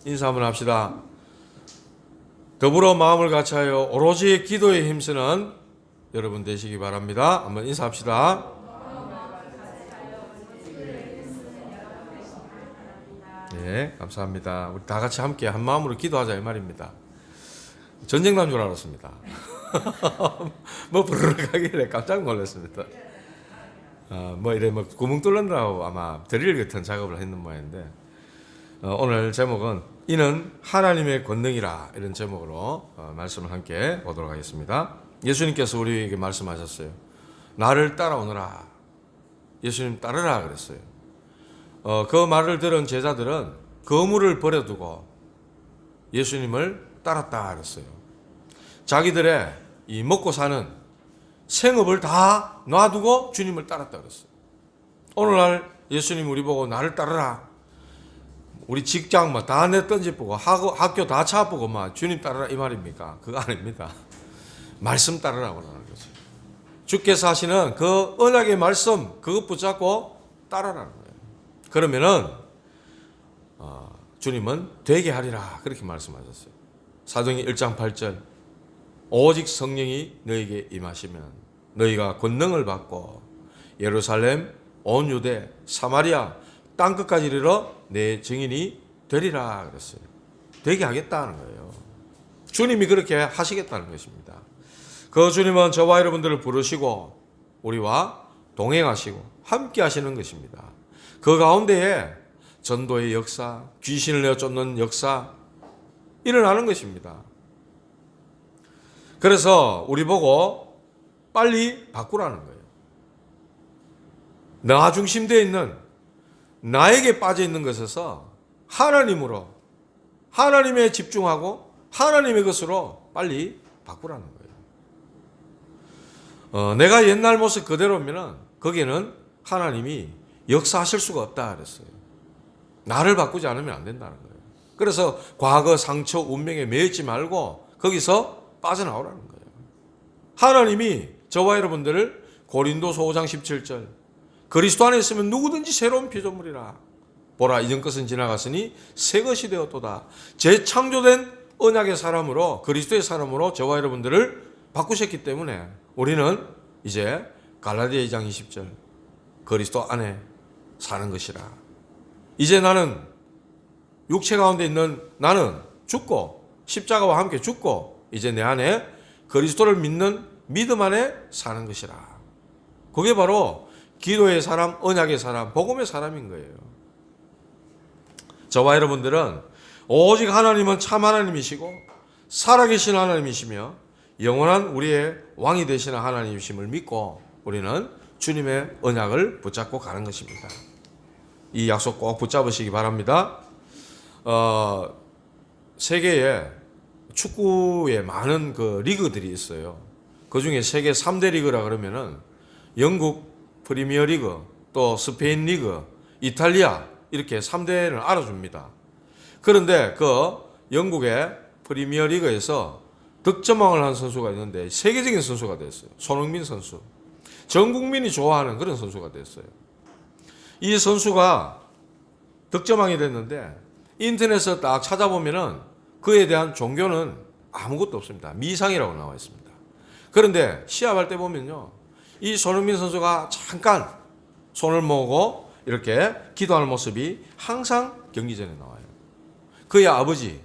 인사 한번 합시다. 더불어 마음을 같이하여 오로지 기도에 힘쓰는 여러분 되시기 바랍니다. 한번 인사합시다. 네, 감사합니다. 우리 다 같이 함께 한 마음으로 기도하자 이 말입니다. 전쟁 난 줄 알았습니다. 뭐 부르르 가길래 깜짝 놀랐습니다. 뭐 이래 뭐 구멍 뚫는다고 아마 드릴 같은 작업을 했는 모양인데, 오늘 제목은 이는 하나님의 권능이라, 이런 제목으로 말씀을 함께 보도록 하겠습니다. 예수님께서 우리에게 말씀하셨어요. 나를 따라오너라. 예수님 따르라 그랬어요. 그 말을 들은 제자들은 거물을 버려두고 예수님을 따랐다 그랬어요. 자기들의 이 먹고 사는 생업을 다 놔두고 주님을 따랐다 그랬어요. 오늘날 예수님 우리 보고 나를 따르라. 우리 직장 뭐 다 내 던지보고 학교 다 차보고 막 주님 따르라 이 말입니까? 그거 아닙니다. 말씀 따르라고 하는 거죠. 주께서 하시는 그 언약의 말씀 그것 붙잡고 따르라는 거예요. 그러면은 주님은 되게 하리라 그렇게 말씀하셨어요. 사도행전 1장 8절 오직 성령이 너에게 임하시면 너희가 권능을 받고 예루살렘 온 유대 사마리아 땅끝까지 이르러 내 증인이 되리라 그랬어요. 되게 하겠다는 거예요. 주님이 그렇게 하시겠다는 것입니다. 그 주님은 저와 여러분들을 부르시고 우리와 동행하시고 함께 하시는 것입니다. 그 가운데에 전도의 역사, 귀신을 내어 쫓는 역사 일어나는 것입니다. 그래서 우리 보고 빨리 바꾸라는 거예요. 나 중심되어 있는 나에게 빠져 있는 것에서 하나님으로, 하나님에 집중하고 하나님의 것으로 빨리 바꾸라는 거예요. 내가 옛날 모습 그대로면 거기에는 하나님이 역사하실 수가 없다 그랬어요. 나를 바꾸지 않으면 안 된다는 거예요. 그래서 과거 상처 운명에 매이지 말고 거기서 빠져나오라는 거예요. 하나님이 저와 여러분들을 고린도서 5장 17절 그리스도 안에 있으면 누구든지 새로운 피조물이라. 보라 이전 것은 지나갔으니 새 것이 되었도다. 재창조된 언약의 사람으로, 그리스도의 사람으로 저와 여러분들을 바꾸셨기 때문에 우리는 이제 갈라디아 2장 20절 그리스도 안에 사는 것이라. 이제 나는 육체 가운데 있는 나는 죽고 십자가와 함께 죽고 이제 내 안에 그리스도를 믿는 믿음 안에 사는 것이라. 그게 바로 기도의 사람, 언약의 사람, 복음의 사람인 거예요. 저와 여러분들은 오직 하나님은 참 하나님이시고 살아계신 하나님이시며 영원한 우리의 왕이 되시는 하나님이심을 믿고 우리는 주님의 언약을 붙잡고 가는 것입니다. 이 약속 꼭 붙잡으시기 바랍니다. 세계에 축구에 많은 그 리그들이 있어요. 그 중에 세계 3대 리그라 그러면은 영국 프리미어 리그, 또 스페인 리그, 이탈리아 이렇게 3대를 알아줍니다. 그런데 그 영국의 프리미어 리그에서 득점왕을 한 선수가 있는데 세계적인 선수가 됐어요. 손흥민 선수. 전 국민이 좋아하는 그런 선수가 됐어요. 이 선수가 득점왕이 됐는데 인터넷에서 딱 찾아보면은 그에 대한 종교는 아무것도 없습니다. 미상이라고 나와 있습니다. 그런데 시합할 때 보면요. 이 손흥민 선수가 잠깐 손을 모으고 이렇게 기도하는 모습이 항상 경기 전에 나와요. 그의 아버지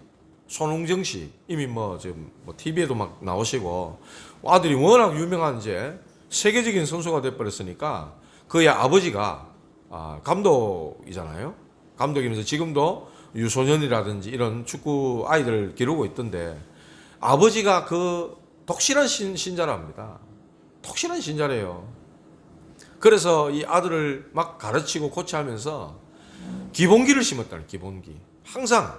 손흥정 씨 이미 지금 TV에도 막 나오시고 아들이 워낙 유명한 이제 세계적인 선수가 돼버렸으니까 그의 아버지가 감독이잖아요. 감독이면서 지금도 유소년이라든지 이런 축구 아이들을 기르고 있던데 아버지가 그 독실한 신자랍니다. 독실한 신자래요. 그래서 이 아들을 막 가르치고 코치하면서 기본기를 심었다는 기본기. 항상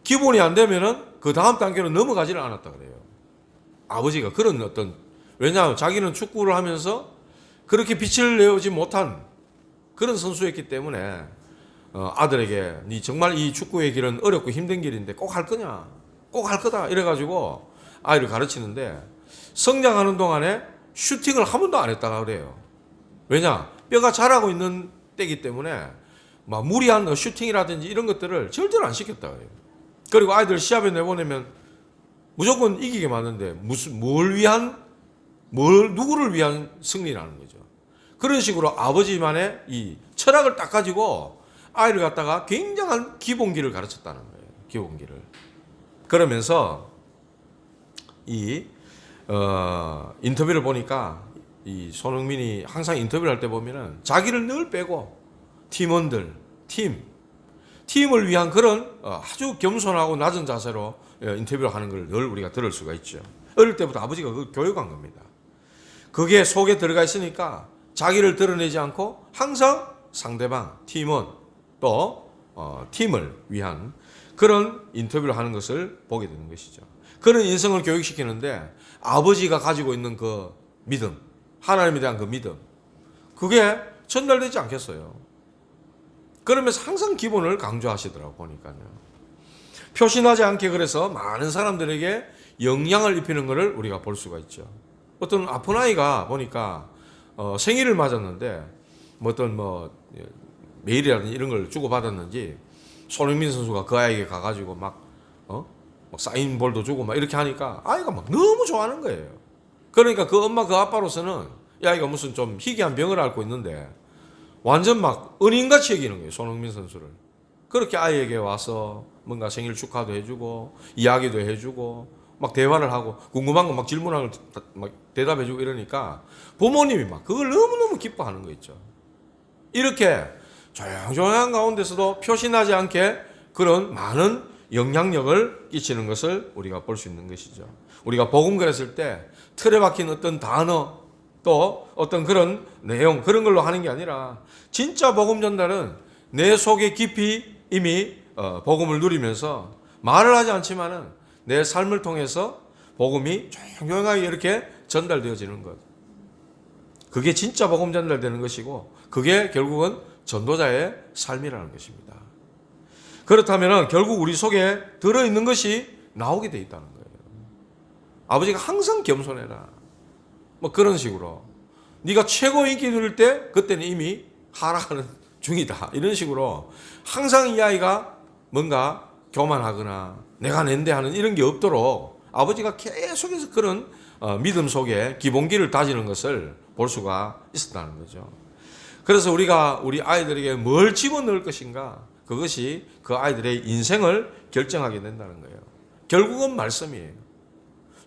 기본이 안 되면은 그 다음 단계로 넘어가지를 않았다 그래요. 아버지가 그런 왜냐하면 자기는 축구를 하면서 그렇게 빛을 내오지 못한 그런 선수였기 때문에 아들에게 니 정말 이 축구의 길은 어렵고 힘든 길인데 꼭 할 거냐? 꼭 할 거다. 이래가지고 아이를 가르치는데 성장하는 동안에 슈팅을 한 번도 안 했다가 그래요. 왜냐? 뼈가 자라고 있는 때이기 때문에 막 무리한 슈팅이라든지 이런 것들을 절대로 안 시켰다 그래요. 그리고 아이들 시합에 내보내면 무조건 이기게 맞는데 누구를 위한 승리라는 거죠. 그런 식으로 아버지만의 이 철학을 딱 가지고 아이를 갖다가 굉장한 기본기를 가르쳤다는 거예요. 기본기를. 그러면서 이 인터뷰를 보니까 이 손흥민이 항상 인터뷰를 할 때 보면은 자기를 늘 빼고 팀원들, 팀을 위한 그런 아주 겸손하고 낮은 자세로 인터뷰를 하는 걸 늘 우리가 들을 수가 있죠. 어릴 때부터 아버지가 그걸 교육한 겁니다. 그게 속에 들어가 있으니까 자기를 드러내지 않고 항상 상대방, 팀원 또 팀을 위한 그런 인터뷰를 하는 것을 보게 되는 것이죠. 그런 인성을 교육시키는데 아버지가 가지고 있는 그 믿음, 하나님에 대한 그 믿음, 그게 전달되지 않겠어요. 그러면서 항상 기본을 강조하시더라고 보니까요. 표신하지 않게 그래서 많은 사람들에게 영향을 입히는 것을 우리가 볼 수가 있죠. 어떤 아픈 아이가 보니까 생일을 맞았는데 메일이라든지 이런 걸 주고 받았는지 손흥민 선수가 그 아이에게 가가지고 막 사인볼도 주고 막 이렇게 하니까 아이가 막 너무 좋아하는 거예요. 그러니까 그 엄마 그 아빠로서는 이 아이가 무슨 좀 희귀한 병을 앓고 있는데 완전 막 은인같이 여기는 거예요. 손흥민 선수를. 그렇게 아이에게 와서 뭔가 생일 축하도 해주고 이야기도 해주고 막 대화를 하고 궁금한 거 막 질문하고 막 대답해주고 이러니까 부모님이 막 그걸 너무너무 기뻐하는 거 있죠. 이렇게 조용조용한 가운데서도 표신하지 않게 그런 많은 영향력을 끼치는 것을 우리가 볼 수 있는 것이죠. 우리가 복음 그랬을 때 틀에 박힌 어떤 단어 또 어떤 그런 내용 그런 걸로 하는 게 아니라 진짜 복음 전달은 내 속에 깊이 이미 복음을 누리면서 말을 하지 않지만은 내 삶을 통해서 복음이 조용하게 이렇게 전달되어지는 것. 그게 진짜 복음 전달되는 것이고 그게 결국은 전도자의 삶이라는 것입니다. 그렇다면 결국 우리 속에 들어있는 것이 나오게 돼 있다는 거예요. 아버지가 항상 겸손해라. 뭐 그런 식으로. 네가 최고 인기 누릴 때 그때는 이미 하락하는 중이다. 이런 식으로 항상 이 아이가 뭔가 교만하거나 내가 낸데 하는 이런 게 없도록 아버지가 계속해서 그런 믿음 속에 기본기를 다지는 것을 볼 수가 있었다는 거죠. 그래서 우리가 우리 아이들에게 뭘 집어넣을 것인가 그것이 그 아이들의 인생을 결정하게 된다는 거예요. 결국은 말씀이에요.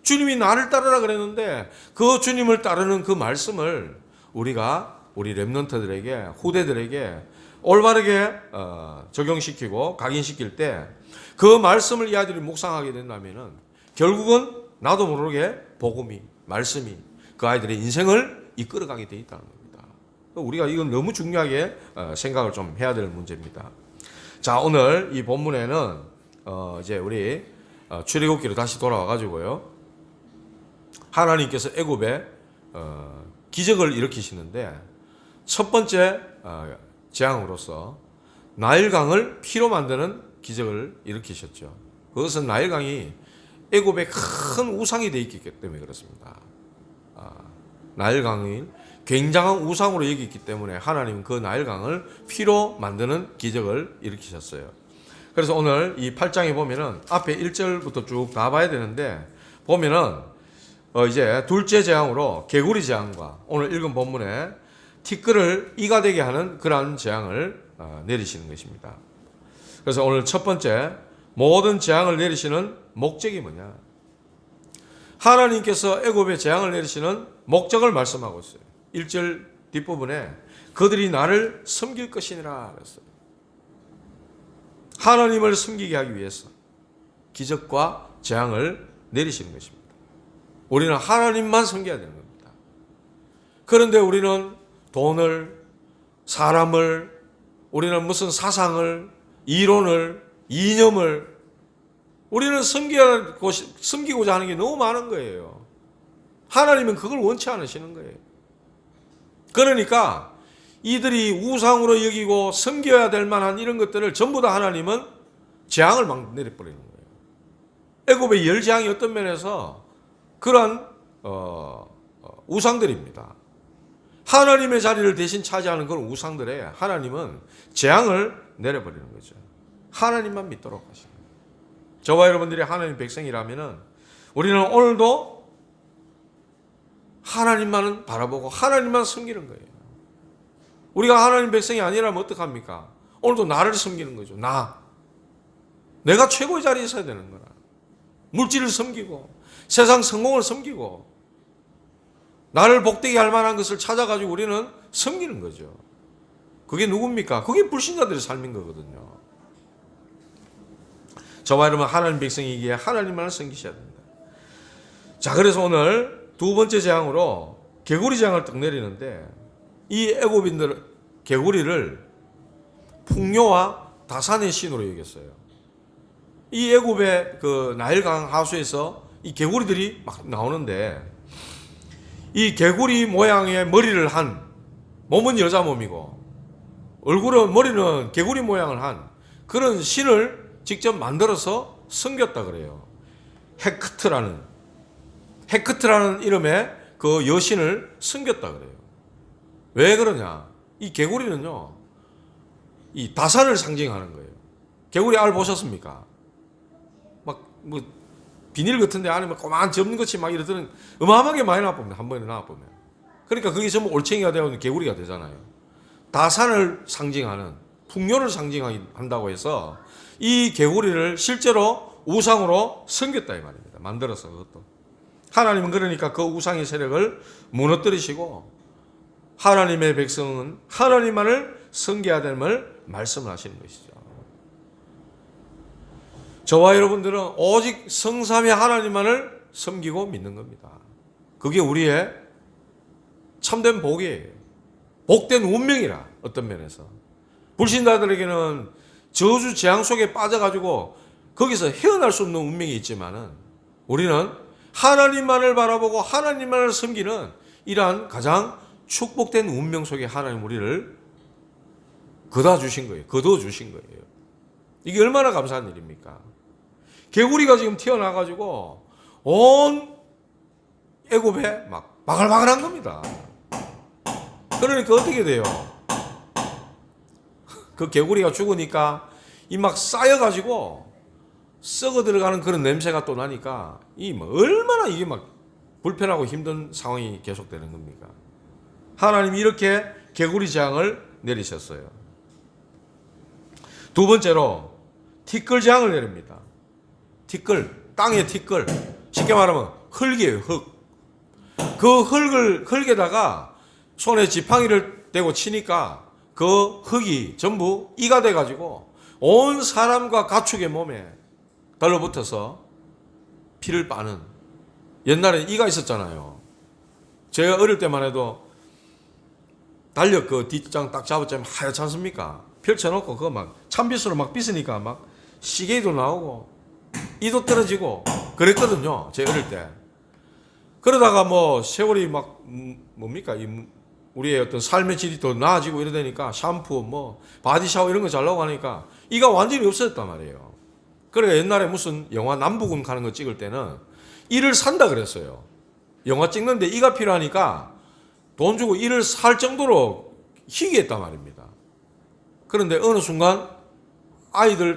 주님이 나를 따르라 그랬는데 그 주님을 따르는 그 말씀을 우리가 우리 렘넌트들에게 후대들에게 올바르게 적용시키고 각인시킬 때 그 말씀을 이 아이들이 묵상하게 된다면 결국은 나도 모르게 복음이 말씀이 그 아이들의 인생을 이끌어가게 돼 있다는 겁니다. 우리가 이건 너무 중요하게 생각을 좀 해야 될 문제입니다. 자, 오늘 이 본문에는 이제 우리 출애굽기로 다시 돌아와 가지고요. 하나님께서 애굽에 기적을 일으키시는데 첫 번째 재앙으로서 나일강을 피로 만드는 기적을 일으키셨죠. 그것은 나일강이 애굽의 큰 우상이 되어 있기 때문에 그렇습니다. 나일강이 굉장한 우상으로 여기있기 때문에 하나님은 그 나일강을 피로 만드는 기적을 일으키셨어요. 그래서 오늘 이 8장에 보면은 앞에 1절부터 쭉 다 봐야 되는데 보면은 이제 둘째 재앙으로 개구리 재앙과 오늘 읽은 본문에 티끌을 이가 되게 하는 그러한 재앙을 내리시는 것입니다. 그래서 오늘 첫 번째 모든 재앙을 내리시는 목적이 뭐냐? 하나님께서 애굽에 재앙을 내리시는 목적을 말씀하고 있어요. 1절 뒷부분에 그들이 나를 섬길 것이니라 그랬어요. 하나님을 섬기게 하기 위해서 기적과 재앙을 내리시는 것입니다. 우리는 하나님만 섬겨야 되는 겁니다. 그런데 우리는 돈을, 사람을, 우리는 무슨 사상을, 이론을, 이념을 우리는 섬기고자 하는 게 너무 많은 거예요. 하나님은 그걸 원치 않으시는 거예요. 그러니까 이들이 우상으로 여기고 섬겨야 될 만한 이런 것들을 전부 다 하나님은 재앙을 막 내려버리는 거예요. 애굽의 열 재앙이 어떤 면에서 그런 우상들입니다. 하나님의 자리를 대신 차지하는 그런 우상들에 하나님은 재앙을 내려버리는 거죠. 하나님만 믿도록 하시는 거예요. 저와 여러분들이 하나님 백성이라면은 우리는 오늘도 하나님만은 바라보고 하나님만 섬기는 거예요. 우리가 하나님 백성이 아니라면 어떡합니까? 오늘도 나를 섬기는 거죠. 내가 최고의 자리에 있어야 되는 거라. 물질을 섬기고 세상 성공을 섬기고 나를 복되게 할 만한 것을 찾아가지고 우리는 섬기는 거죠. 그게 누굽니까? 그게 불신자들의 삶인 거거든요. 저와 여러분 하나님 백성이기에 하나님만을 섬기셔야 됩니다. 자, 그래서 오늘 두 번째 재앙으로 개구리 재앙을 딱 내리는데 이 애굽인들 개구리를 풍요와 다산의 신으로 여겼어요. 이 애굽의 그 나일강 하수에서 이 개구리들이 막 나오는데 이 개구리 모양의 머리를 한 몸은 여자 몸이고 머리는 개구리 모양을 한 그런 신을 직접 만들어서 섬겼다 그래요. 헤크트라는 이름의 그 여신을 섬겼다 그래요. 왜 그러냐? 이 개구리는요, 이 다산을 상징하는 거예요. 개구리 알 보셨습니까? 뭐 비닐 같은데 안에 막 꼬만 접는것이 막 이러더니 어마어마하게 많이 나와봅니다. 한 번에 나와보면. 그러니까 그게 전부 올챙이가 되어 개구리가 되잖아요. 다산을 상징하는, 풍요를 상징한다고 해서 이 개구리를 실제로 우상으로 섬겼다 이 말입니다. 만들어서 그것도. 하나님은 그러니까 그 우상의 세력을 무너뜨리시고 하나님의 백성은 하나님만을 섬겨야 됨을 말씀을 하시는 것이죠. 저와 여러분들은 오직 성삼위 하나님만을 섬기고 믿는 겁니다. 그게 우리의 참된 복이에요. 복된 운명이라 어떤 면에서. 불신자들에게는 저주 재앙 속에 빠져가지고 거기서 헤어날 수 없는 운명이 있지만은 우리는 하나님만을 바라보고 하나님만을 섬기는 이러한 가장 축복된 운명 속에 하나님 우리를 거둬주신 거예요. 이게 얼마나 감사한 일입니까? 개구리가 지금 태어나가지고 온 애굽에 막 바글바글한 겁니다. 그러니까 어떻게 돼요? 그 개구리가 죽으니까 이 막 쌓여가지고 썩어 들어가는 그런 냄새가 또 나니까 이 뭐 얼마나 이게 막 불편하고 힘든 상황이 계속되는 겁니까? 하나님이 이렇게 개구리 재앙을 내리셨어요. 두 번째로 티끌 재앙을 내립니다. 땅의 티끌. 쉽게 말하면 흙이에요, 흙. 그 흙에다가 손에 지팡이를 대고 치니까 그 흙이 전부 이가 돼가지고 온 사람과 가축의 몸에 달라붙어서 피를 빠는. 옛날에 이가 있었잖아요. 제가 어릴 때만 해도 달력 그 뒷장 딱 잡았자면 하얗지 않습니까? 펼쳐놓고 그거 막 찬빗으로 막 빗으니까 막 시계도 나오고 이도 떨어지고 그랬거든요. 제 어릴 때. 그러다가 뭐 세월이 막 뭡니까? 우리의 어떤 삶의 질이 더 나아지고 이러다니까 샴푸 뭐 바디 샤워 이런 거 잘 나오고 하니까 이가 완전히 없어졌단 말이에요. 그러니까 옛날에 무슨 영화 남부군 가는 거 찍을 때는 이를 산다 그랬어요. 영화 찍는데 이가 필요하니까 돈 주고 이를 살 정도로 희귀했단 말입니다. 그런데 어느 순간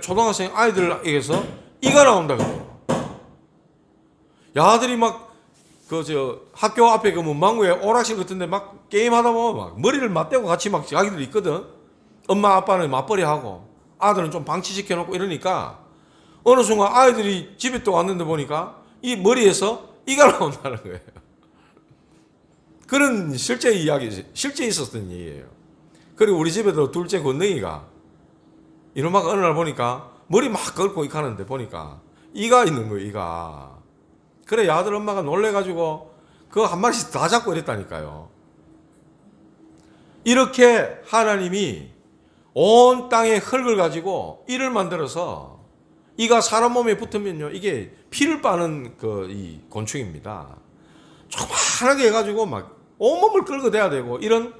초등학생 아이들에게서 이가 나온다 그래요. 야들이 막 학교 앞에 그 문방구에 오락실 같은데 막 게임하다 보면 막 머리를 맞대고 같이 막 자기들 있거든. 엄마 아빠는 맞벌이 하고 아들은 좀 방치시켜 놓고 이러니까 어느 순간 아이들이 집에 또 왔는데 보니까 이 머리에서 이가 나온다는 거예요. 그런 실제 있었던 얘기예요. 그리고 우리 집에도 둘째 건능이가 이놈아가 어느 날 보니까 머리 막 긁고 가는데 보니까 이가 있는 거예요, 이가. 그래, 아들 엄마가 놀래가지고 그거 한 마리씩 다 잡고 이랬다니까요. 이렇게 하나님이 온 땅의 흙을 가지고 이를 만들어서 이가 사람 몸에 붙으면요, 이게 피를 빠는 이 곤충입니다. 조그만하게 해가지고 막 온몸을 끌어대야 되고 이런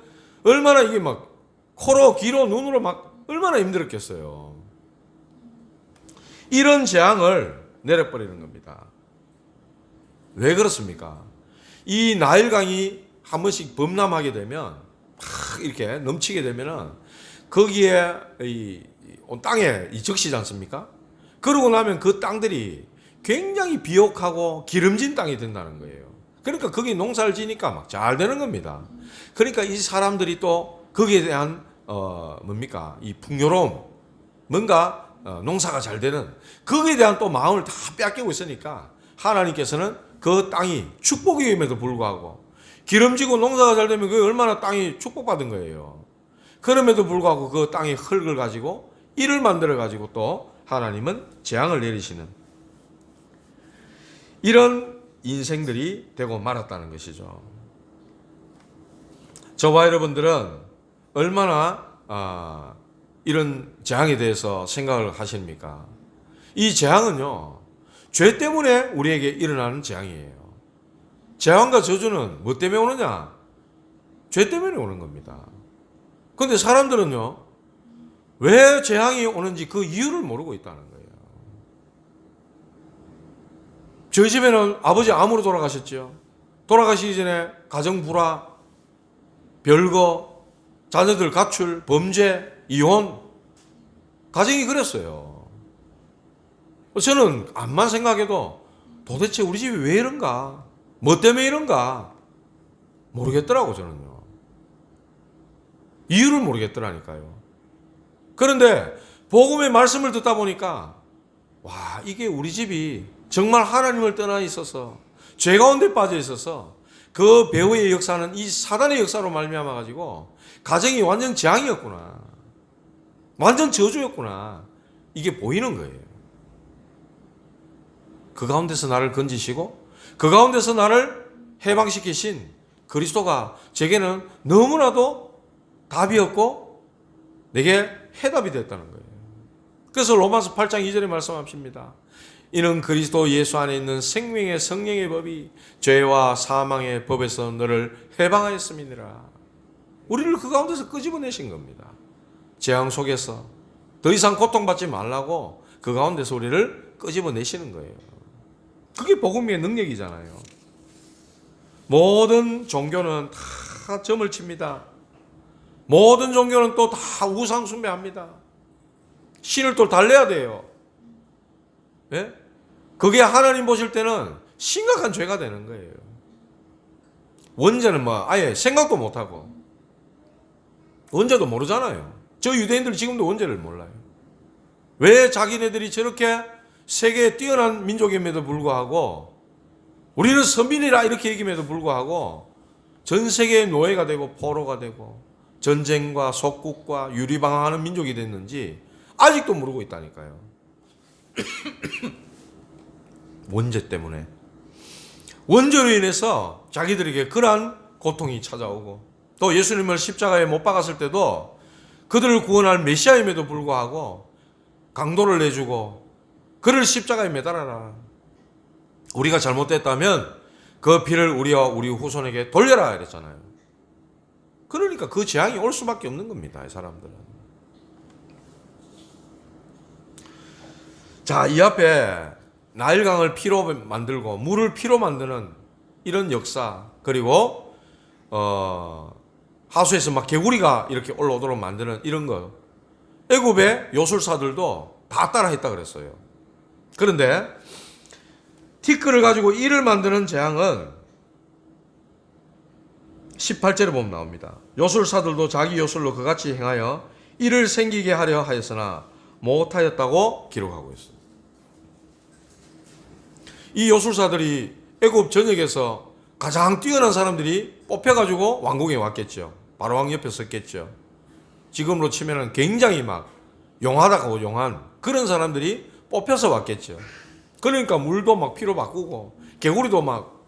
얼마나 이게 막 코로 귀로 눈으로 막 얼마나 힘들었겠어요. 이런 재앙을 내려버리는 겁니다. 왜 그렇습니까? 이 나일강이 한 번씩 범람하게 되면 막 이렇게 넘치게 되면은 거기에 온 땅에 이 적시지 않습니까? 그러고 나면 그 땅들이 굉장히 비옥하고 기름진 땅이 된다는 거예요. 그러니까 거기 농사를 지니까 막 잘 되는 겁니다. 그러니까 이 사람들이 또 거기에 대한 뭡니까? 이 풍요로움, 뭔가 농사가 잘 되는 거기에 대한 또 마음을 다 빼앗기고 있으니까 하나님께서는 그 땅이 축복임에도 불구하고 기름지고 농사가 잘 되면 그 얼마나 땅이 축복받은 거예요. 그럼에도 불구하고 그 땅의 흙을 가지고 이를 만들어 가지고 또 하나님은 재앙을 내리시는 이런 인생들이 되고 말았다는 것이죠. 저와 여러분들은 얼마나 이런 재앙에 대해서 생각을 하십니까? 이 재앙은요, 죄 때문에 우리에게 일어나는 재앙이에요. 재앙과 저주는 뭐 때문에 오느냐? 죄 때문에 오는 겁니다. 그런데 사람들은요, 왜 재앙이 오는지 그 이유를 모르고 있다는 거예요. 저희 집에는 아버지 암으로 돌아가셨죠. 돌아가시기 전에 가정 불화, 별거, 자녀들 가출, 범죄, 이혼, 가정이 그랬어요. 저는 암만 생각해도 도대체 우리 집이 왜 이런가? 뭐 때문에 이런가? 모르겠더라고, 저는요. 이유를 모르겠더라니까요. 그런데 복음의 말씀을 듣다 보니까 와, 이게 우리 집이 정말 하나님을 떠나 있어서 죄 가운데 빠져 있어서 그 배후의 역사는 이 사단의 역사로 말미암아 가지고 가정이 완전 재앙이었구나. 완전 저주였구나. 이게 보이는 거예요. 그 가운데서 나를 건지시고 그 가운데서 나를 해방시키신 그리스도가 제게는 너무나도 답이 없고 내게 해답이 됐다는 거예요. 그래서 로마서 8장 2절에 말씀하십니다. 이는 그리스도 예수 안에 있는 생명의 성령의 법이 죄와 사망의 법에서 너를 해방하였음이니라. 우리를 그 가운데서 끄집어내신 겁니다. 재앙 속에서 더 이상 고통받지 말라고 그 가운데서 우리를 끄집어내시는 거예요. 그게 복음의 능력이잖아요. 모든 종교는 다 점을 칩니다. 모든 종교는 또 다 우상 숭배합니다. 신을 또 달래야 돼요. 예? 그게 하나님 보실 때는 심각한 죄가 되는 거예요. 원죄는 뭐 아예 생각도 못하고 원죄도 모르잖아요. 저 유대인들 지금도 원죄를 몰라요. 왜 자기네들이 저렇게 세계에 뛰어난 민족임에도 불구하고 우리는 선민이라 이렇게 얘기임에도 불구하고 전 세계의 노예가 되고 포로가 되고 전쟁과 속국과 유리방황하는 민족이 됐는지 아직도 모르고 있다니까요. 원죄 때문에. 원죄로 인해서 자기들에게 그러한 고통이 찾아오고 또 예수님을 십자가에 못 박았을 때도 그들을 구원할 메시아임에도 불구하고 강도를 내주고 그를 십자가에 매달아라. 우리가 잘못됐다면 그 피를 우리와 우리 후손에게 돌려라 이랬잖아요. 그러니까 그 재앙이 올 수밖에 없는 겁니다. 이 사람들은. 자, 이 앞에 나일강을 피로 만들고 물을 피로 만드는 이런 역사, 그리고 하수에서 막 개구리가 이렇게 올라오도록 만드는 이런 거, 애굽의 요술사들도 다 따라했다 그랬어요. 그런데 티끌을 가지고 이를 만드는 재앙은 18절에 보면 나옵니다. 요술사들도 자기 요술로 그같이 행하여 이를 생기게 하려 하였으나 못하였다고 기록하고 있어요. 이 요술사들이 애굽 전역에서 가장 뛰어난 사람들이 뽑혀가지고 왕궁에 왔겠죠. 바로 왕 옆에 섰겠죠. 지금으로 치면은 굉장히 막 용하다고 용한 그런 사람들이 뽑혀서 왔겠죠. 그러니까 물도 막 피로 바꾸고 개구리도 막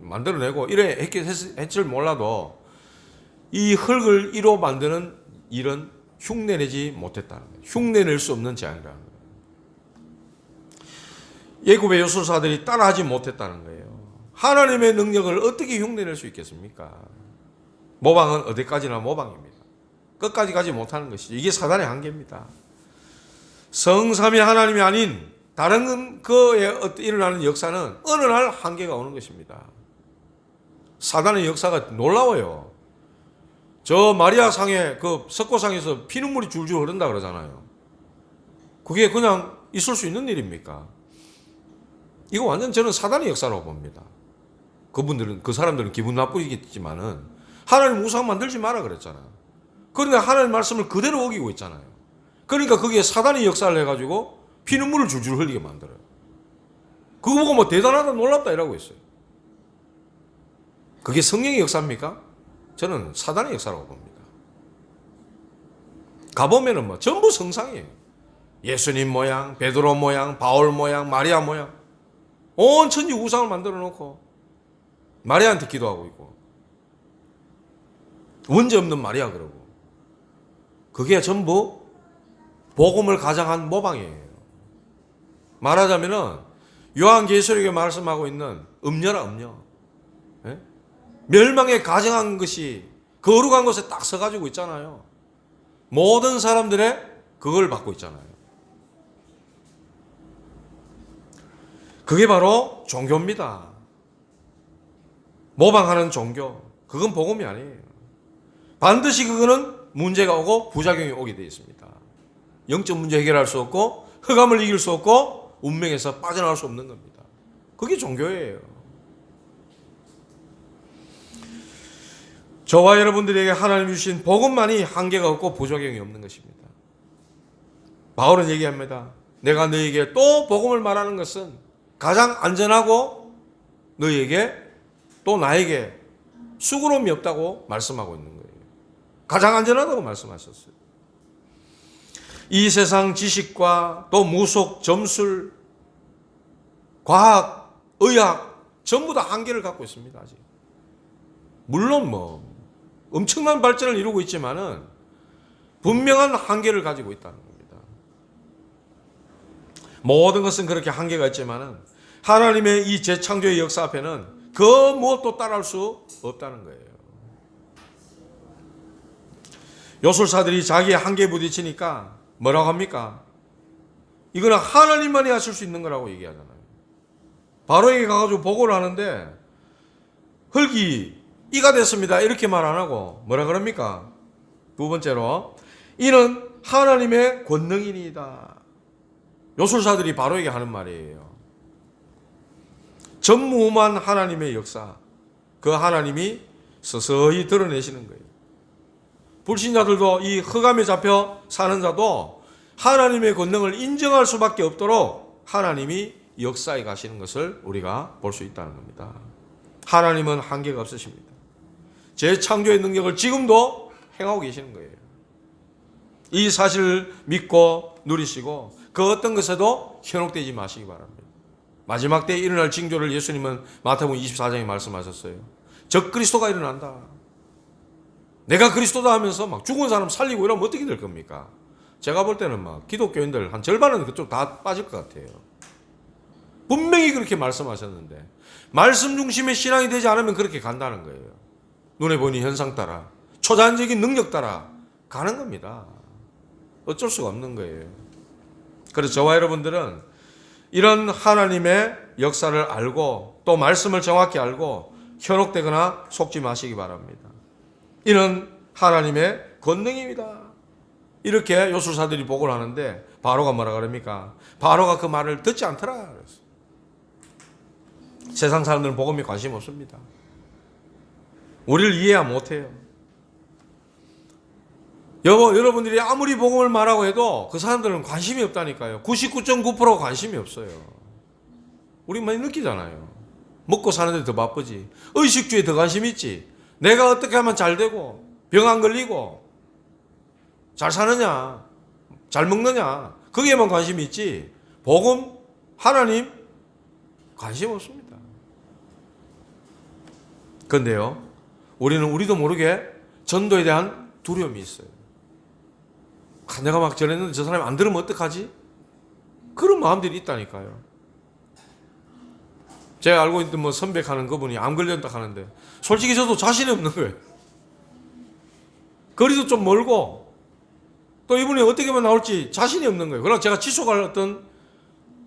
만들어내고 이래 했을 몰라도 이 흙을 이로 만드는 일은 흉내내지 못했다는 거예요. 흉내낼 수 없는 재앙이라는 거예요. 애굽의 요술사들이 따라하지 못했다는 거예요. 하나님의 능력을 어떻게 흉내낼 수 있겠습니까? 모방은 어디까지나 모방입니다. 끝까지 가지 못하는 것이죠. 이게 사단의 한계입니다. 성삼위 하나님이 아닌 다른 그에 일어나는 역사는 어느 날 한계가 오는 것입니다. 사단의 역사가 놀라워요. 저 마리아상에 그 석고상에서 피눈물이 줄줄 흐른다 그러잖아요. 그게 그냥 있을 수 있는 일입니까? 이거 완전 저는 사단의 역사라고 봅니다. 그 사람들은 기분 나쁘겠지만은 하나님 우상 만들지 마라 그랬잖아요. 그러니까 하나님 말씀을 그대로 어기고 있잖아요. 그러니까 거기에 사단의 역사를 해가지고 피눈물을 줄줄 흘리게 만들어요. 그거 보고 뭐 대단하다 놀랍다 이라고 했어요. 그게 성령의 역사입니까? 저는 사단의 역사라고 봅니다. 가보면은 뭐 전부 성상이에요. 예수님 모양, 베드로 모양, 바울 모양, 마리아 모양. 온 천지 우상을 만들어 놓고 마리아한테 기도하고 있고 원죄 없는 마리아 그러고 그게 전부 복음을 가장한 모방이에요. 말하자면은 요한계시록에 말씀하고 있는 음녀라 음녀. 예? 멸망에 가정한 것이 거룩한 곳에 딱 서가지고 있잖아요. 모든 사람들의 그걸 받고 있잖아요. 그게 바로 종교입니다. 모방하는 종교. 그건 복음이 아니에요. 반드시 그거는 문제가 오고 부작용이 오게 되어 있습니다. 영적 문제 해결할 수 없고 흑암을 이길 수 없고 운명에서 빠져나갈 수 없는 겁니다. 그게 종교예요. 저와 여러분들에게 하나님 주신 복음만이 한계가 없고 부작용이 없는 것입니다. 바울은 얘기합니다. 내가 너에게 또 복음을 말하는 것은 가장 안전하고 너에게 또 나에게 수고로움이 없다고 말씀하고 있는 거예요. 가장 안전하다고 말씀하셨어요. 이 세상 지식과 또 무속, 점술, 과학, 의학 전부 다 한계를 갖고 있습니다. 아직. 물론 뭐 엄청난 발전을 이루고 있지만은 분명한 한계를 가지고 있다는 겁니다. 모든 것은 그렇게 한계가 있지만은 하나님의 이 재창조의 역사 앞에는 그 무엇도 따라할 수 없다는 거예요. 요술사들이 자기의 한계에 부딪히니까 뭐라고 합니까? 이거는 하나님만이 하실 수 있는 거라고 얘기하잖아요. 바로에게 가가지고 보고를 하는데 흙이 이가 됐습니다. 이렇게 말 안 하고 뭐라 그럽니까? 두 번째로 이는 하나님의 권능이니이다. 요술사들이 바로에게 하는 말이에요. 전무후무한 하나님의 역사, 그 하나님이 서서히 드러내시는 거예요. 불신자들도 이 흑암에 잡혀 사는 자도 하나님의 권능을 인정할 수밖에 없도록 하나님이 역사에 가시는 것을 우리가 볼 수 있다는 겁니다. 하나님은 한계가 없으십니다. 재창조의 능력을 지금도 행하고 계시는 거예요. 이 사실을 믿고 누리시고 그 어떤 것에도 현혹되지 마시기 바랍니다. 마지막 때에 일어날 징조를 예수님은 마태복음 24장에 말씀하셨어요. 적그리스도가 일어난다. 내가 그리스도다 하면서 막 죽은 사람 살리고 이러면 어떻게 될 겁니까? 제가 볼 때는 막 기독교인들 한 절반은 그쪽 다 빠질 것 같아요. 분명히 그렇게 말씀하셨는데 말씀 중심의 신앙이 되지 않으면 그렇게 간다는 거예요. 눈에 보이는 현상 따라 초자연적인 능력 따라 가는 겁니다. 어쩔 수가 없는 거예요. 그래서 저와 여러분들은 이런 하나님의 역사를 알고 또 말씀을 정확히 알고 현혹되거나 속지 마시기 바랍니다. 이는 하나님의 권능입니다. 이렇게 요술사들이 보고를 하는데 바로가 뭐라 그럽니까? 바로가 그 말을 듣지 않더라 그랬어요. 세상 사람들은 복음에 관심 없습니다. 우리를 이해야 못해요. 여러분들이 아무리 복음을 말하고 해도 그 사람들은 관심이 없다니까요. 99.9% 관심이 없어요. 우리 많이 느끼잖아요. 먹고 사는데 더 바쁘지. 의식주에 더 관심이 있지. 내가 어떻게 하면 잘 되고 병 안 걸리고 잘 사느냐 잘 먹느냐 거기에만 관심이 있지 복음 하나님 관심 없습니다. 그런데요 우리도 모르게 전도에 대한 두려움이 있어요. 내가 막 전했는데 저 사람이 안 들으면 어떡하지? 그런 마음들이 있다니까요. 제가 알고 있던 뭐 선백하는 그분이 암 걸렸다 하는데 솔직히 저도 자신이 없는 거예요. 거리도 좀 멀고 또 이분이 어떻게 하면 나올지 자신이 없는 거예요. 그러나 제가 지속할 어떤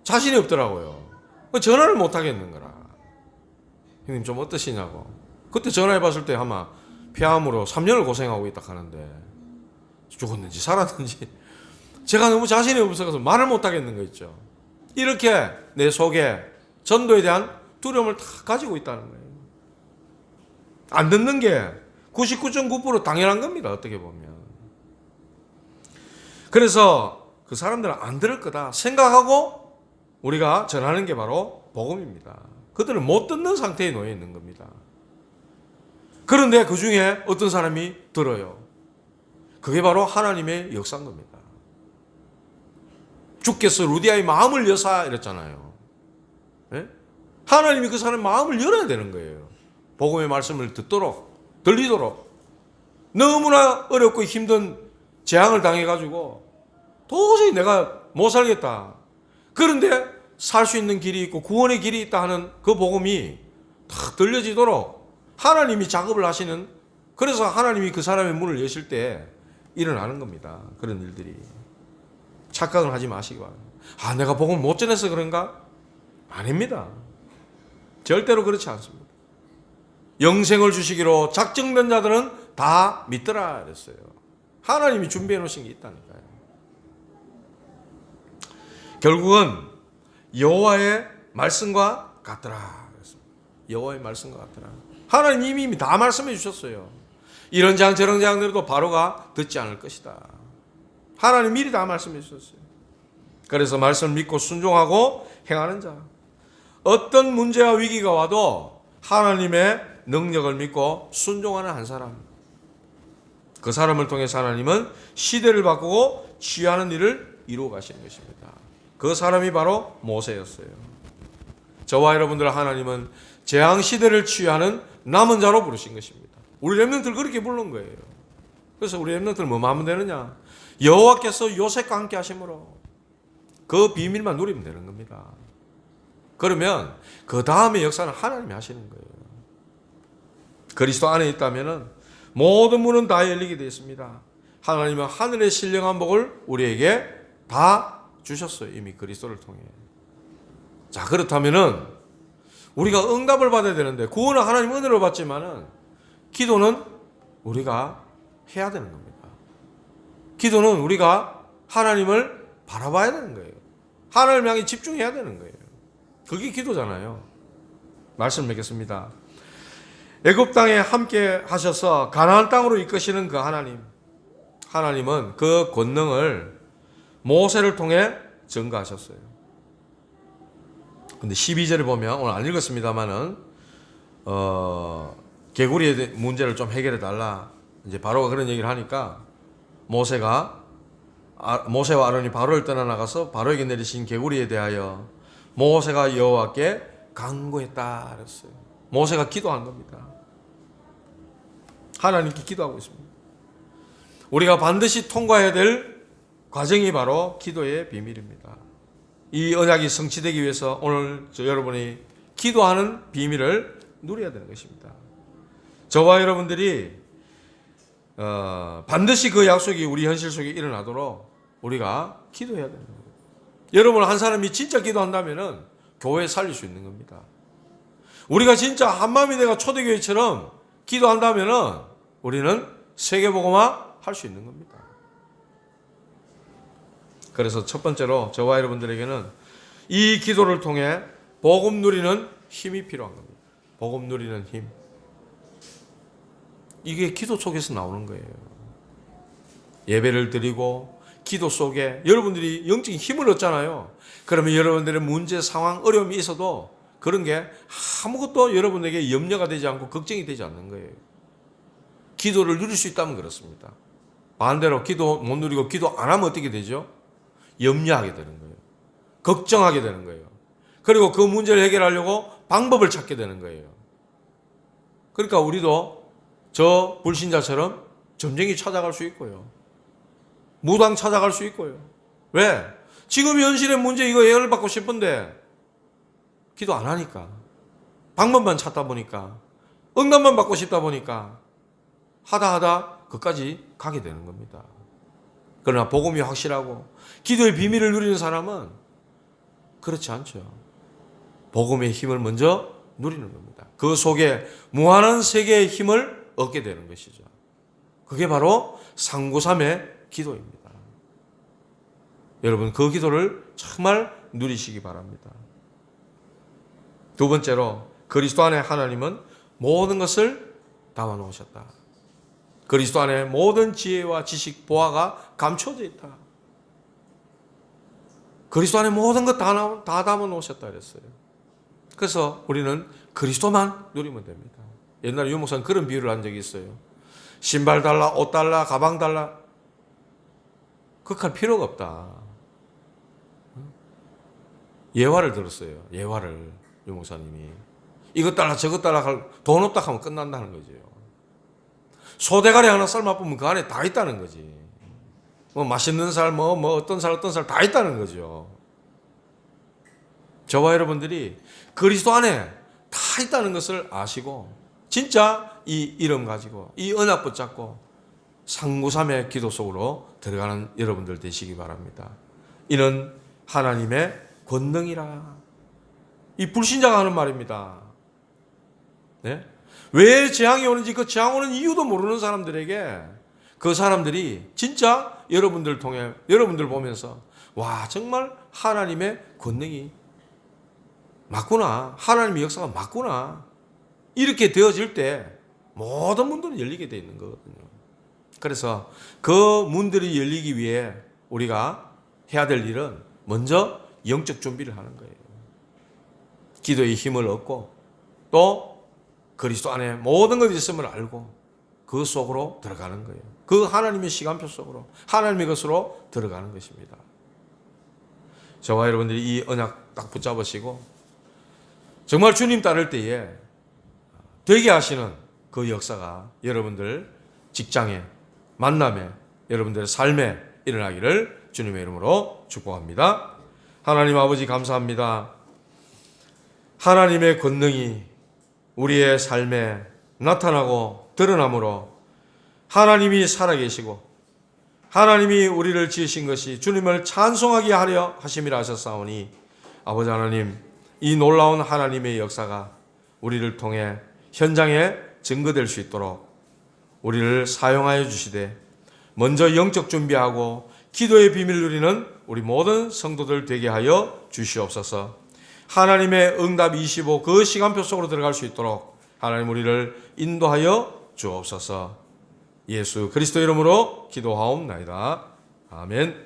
자신이 없더라고요. 전화를 못 하겠는 거라. 형님 좀 어떠시냐고. 그때 전화해 봤을 때 아마 폐암으로 3년을 고생하고 있다 하는데 죽었는지 살았는지 제가 너무 자신이 없어서 말을 못 하겠는 거 있죠. 이렇게 내 속에 전도에 대한 두려움을 다 가지고 있다는 거예요. 안 듣는 게 99.9% 당연한 겁니다. 어떻게 보면. 그래서 그 사람들은 안 들을 거다 생각하고 우리가 전하는 게 바로 복음입니다. 그들은 못 듣는 상태에 놓여 있는 겁니다. 그런데 그 중에 어떤 사람이 들어요. 그게 바로 하나님의 역사인 겁니다. 주께서 루디아의 마음을 여사 이랬잖아요. 네? 하나님이 그 사람의 마음을 열어야 되는 거예요. 복음의 말씀을 듣도록, 들리도록. 너무나 어렵고 힘든 재앙을 당해가지고 도저히 내가 못 살겠다. 그런데 살 수 있는 길이 있고 구원의 길이 있다 하는 그 복음이 다 들려지도록 하나님이 작업을 하시는, 그래서 하나님이 그 사람의 문을 여실 때 일어나는 겁니다. 그런 일들이. 착각을 하지 마시기 바랍니다. 아, 내가 복음을 못 전해서 그런가? 아닙니다. 절대로 그렇지 않습니다. 영생을 주시기로 작정된 자들은 다 믿더라 그랬어요. 하나님이 준비해 놓으신 게 있다니까요. 결국은 여호와의 말씀과 같더라 그랬습니다. 여호와의 말씀과 같더라. 하나님 이미 다 말씀해 주셨어요. 이런 장 저런 장들도 바로가 듣지 않을 것이다. 하나님 미리 다 말씀해 주셨어요. 그래서 말씀을 믿고 순종하고 행하는 자. 어떤 문제와 위기가 와도 하나님의 능력을 믿고 순종하는 한 사람. 그 사람을 통해서 하나님은 시대를 바꾸고 치유하는 일을 이루어 가시는 것입니다. 그 사람이 바로 모세였어요. 저와 여러분들 하나님은 재앙 시대를 치유하는 남은 자로 부르신 것입니다. 우리 렘넌트를 그렇게 부른 거예요. 그래서 우리 렘넌트를 뭐만 하면 되느냐? 여호와께서 요셉과 함께 하심으로 그 비밀만 누리면 되는 겁니다. 그러면 그 다음에 역사는 하나님이 하시는 거예요. 그리스도 안에 있다면은 모든 문은 다 열리게 되어 있습니다. 하나님은 하늘의 신령한 복을 우리에게 다 주셨어요. 이미 그리스도를 통해. 자, 그렇다면은 우리가 응답을 받아야 되는데, 구원은 하나님 은혜로 받지만은 기도는 우리가 해야 되는 겁니다. 기도는 우리가 하나님을 바라봐야 되는 거예요. 하나님을 향해 집중해야 되는 거예요. 그게 기도잖아요. 말씀 맺겠습니다. 애굽 땅에 함께 하셔서 가나안 땅으로 이끄시는 그 하나님. 하나님은 그 권능을 모세를 통해 증거하셨어요. 근데 12절을 보면, 오늘 안 읽었습니다만은 개구리의 문제를 좀 해결해 달라. 이제 바로가 그런 얘기를 하니까 모세와 아론이 바로를 떠나 나가서 바로에게 내리신 개구리에 대하여 모세가 여호와께 간구했다 그랬어요. 모세가 기도한 겁니다. 하나님께 기도하고 있습니다. 우리가 반드시 통과해야 될 과정이 바로 기도의 비밀입니다. 이 언약이 성취되기 위해서 오늘 여러분이 기도하는 비밀을 누려야 되는 것입니다. 저와 여러분들이 반드시 그 약속이 우리 현실 속에 일어나도록 우리가 기도해야 되는 거예요. 여러분 한 사람이 진짜 기도한다면은 교회 살릴 수 있는 겁니다. 우리가 진짜 한마음이 내가 초대교회처럼 기도한다면은 우리는 세계복음화 할 수 있는 겁니다. 그래서 첫 번째로 저와 여러분들에게는 이 기도를 통해 복음 누리는 힘이 필요한 겁니다. 복음 누리는 힘. 이게 기도 속에서 나오는 거예요. 예배를 드리고 기도 속에 여러분들이 영적인 힘을 얻잖아요. 그러면 여러분들의 문제, 상황, 어려움이 있어도 그런 게 아무것도 여러분에게 염려가 되지 않고 걱정이 되지 않는 거예요. 기도를 누릴 수 있다면 그렇습니다. 반대로 기도 못 누리고 기도 안 하면 어떻게 되죠? 염려하게 되는 거예요. 걱정하게 되는 거예요. 그리고 그 문제를 해결하려고 방법을 찾게 되는 거예요. 그러니까 우리도 저 불신자처럼 점쟁이 찾아갈 수 있고요. 무당 찾아갈 수 있고요. 왜? 지금 현실의 문제 이거 해결받고 싶은데 기도 안 하니까. 방법만 찾다 보니까. 응답만 받고 싶다 보니까 하다 그까지 가게 되는 겁니다. 그러나 복음이 확실하고 기도의 비밀을 누리는 사람은 그렇지 않죠. 복음의 힘을 먼저 누리는 겁니다. 그 속에 무한한 세계의 힘을 얻게 되는 것이죠. 그게 바로 상구삼의 기도입니다. 여러분 그 기도를 정말 누리시기 바랍니다. 두 번째로 그리스도 안에 하나님은 모든 것을 담아 놓으셨다. 그리스도 안에 모든 지혜와 지식, 보화가 감춰져 있다. 그리스도 안에 모든 것 다 담아 놓으셨다 그랬어요. 그래서 우리는 그리스도만 누리면 됩니다. 옛날에 유목사는 그런 비유를 한 적이 있어요. 신발 달라, 옷 달라, 가방 달라. 그할 필요가 없다. 예화를 들었어요. 예화를 유목사님이. 이것 달라 저것 달라 돈 없다 하면 끝난다는 거죠. 소대가리 하나 삶아보면 그 안에 다 있다는 거지. 뭐 맛있는 살, 어떤 살 다 있다는 거죠. 저와 여러분들이 그리스도 안에 다 있다는 것을 아시고 진짜 이 이름 가지고 이 언약 붙잡고 상구삼의 기도 속으로 들어가는 여러분들 되시기 바랍니다. 이는 하나님의 권능이라. 이 불신자가 하는 말입니다. 네? 왜 재앙이 오는지 그 재앙 오는 이유도 모르는 사람들에게 그 사람들이 진짜 여러분들 통해 여러분들 보면서 와 정말 하나님의 권능이 맞구나. 하나님의 역사가 맞구나. 이렇게 되어질 때 모든 문들은 열리게 되어 있는 거거든요. 그래서 그 문들이 열리기 위해 우리가 해야 될 일은 먼저 영적 준비를 하는 거예요. 기도의 힘을 얻고 또 그리스도 안에 모든 것이 있음을 알고 그 속으로 들어가는 거예요. 그 하나님의 시간표 속으로 하나님의 것으로 들어가는 것입니다. 저와 여러분들이 이 언약 딱 붙잡으시고 정말 주님 따를 때에 되게 하시는 그 역사가 여러분들 직장에 만남에 여러분들의 삶에 일어나기를 주님의 이름으로 축복합니다. 하나님 아버지 감사합니다. 하나님의 권능이 우리의 삶에 나타나고 드러나므로 하나님이 살아계시고 하나님이 우리를 지으신 것이 주님을 찬송하게 하려 하심이라 하셨사오니 아버지 하나님 이 놀라운 하나님의 역사가 우리를 통해 현장에 증거될 수 있도록 우리를 사용하여 주시되 먼저 영적 준비하고 기도의 비밀 누리는 우리 모든 성도들 되게 하여 주시옵소서. 하나님의 응답 25 그 시간표 속으로 들어갈 수 있도록 하나님 우리를 인도하여 주옵소서. 예수 그리스도 이름으로 기도하옵나이다. 아멘.